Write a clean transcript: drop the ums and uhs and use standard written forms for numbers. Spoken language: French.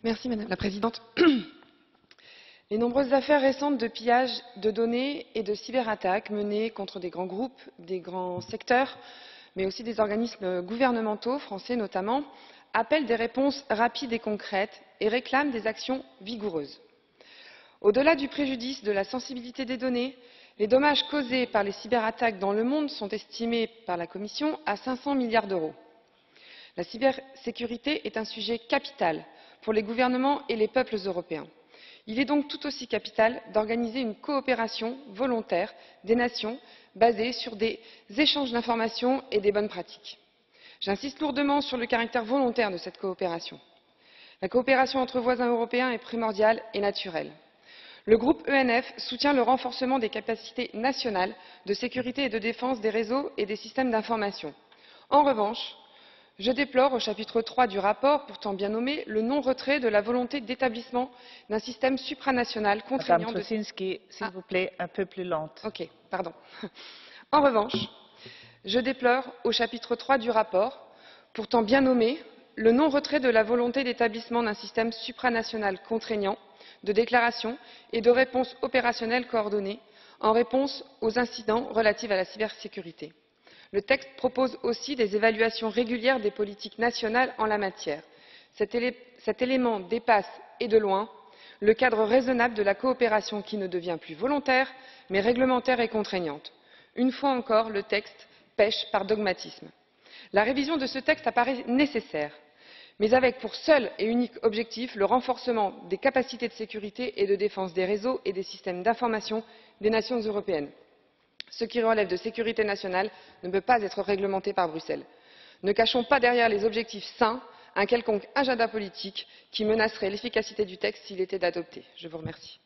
Madame la Présidente. Les nombreuses affaires récentes de pillage de données et de cyberattaques menées contre des grands groupes, des grands secteurs, mais aussi des organismes gouvernementaux, français notamment, appellent des réponses rapides et concrètes et réclament des actions vigoureuses. Au-delà du préjudice de la sensibilité des données, les dommages causés par les cyberattaques dans le monde sont estimés par la Commission à 500 milliards d'euros. La cybersécurité est un sujet capital pour les gouvernements et les peuples européens. Il est donc tout aussi capital d'organiser une coopération volontaire des nations basée sur des échanges d'informations et des bonnes pratiques. J'insiste lourdement sur le caractère volontaire de cette coopération. La coopération entre voisins européens est primordiale et naturelle. Le groupe ENF soutient le renforcement des capacités nationales de sécurité et de défense des réseaux et des systèmes d'information. En revanche, je déplore au chapitre 3 du rapport, pourtant bien nommé, le non-retrait de la volonté d'établissement d'un système supranational contraignant. Madame Troszczynski, s'il vous plaît, un peu plus lente. Ok, pardon. En revanche, je déplore au chapitre 3 du rapport, pourtant bien nommé, le non-retrait de la volonté d'établissement d'un système supranational contraignant de déclaration et de réponse opérationnelle coordonnée en réponse aux incidents relatifs à la cybersécurité. Le texte propose aussi des évaluations régulières des politiques nationales en la matière. Cet élément dépasse, et de loin, le cadre raisonnable de la coopération qui ne devient plus volontaire, mais réglementaire et contraignante. Une fois encore, le texte pèche par dogmatisme. La révision de ce texte apparaît nécessaire, mais avec pour seul et unique objectif le renforcement des capacités de sécurité et de défense des réseaux et des systèmes d'information des nations européennes. Ce qui relève de sécurité nationale ne peut pas être réglementé par Bruxelles. Ne cachons pas derrière les objectifs sains un quelconque agenda politique qui menacerait l'efficacité du texte s'il était adopté. Je vous remercie.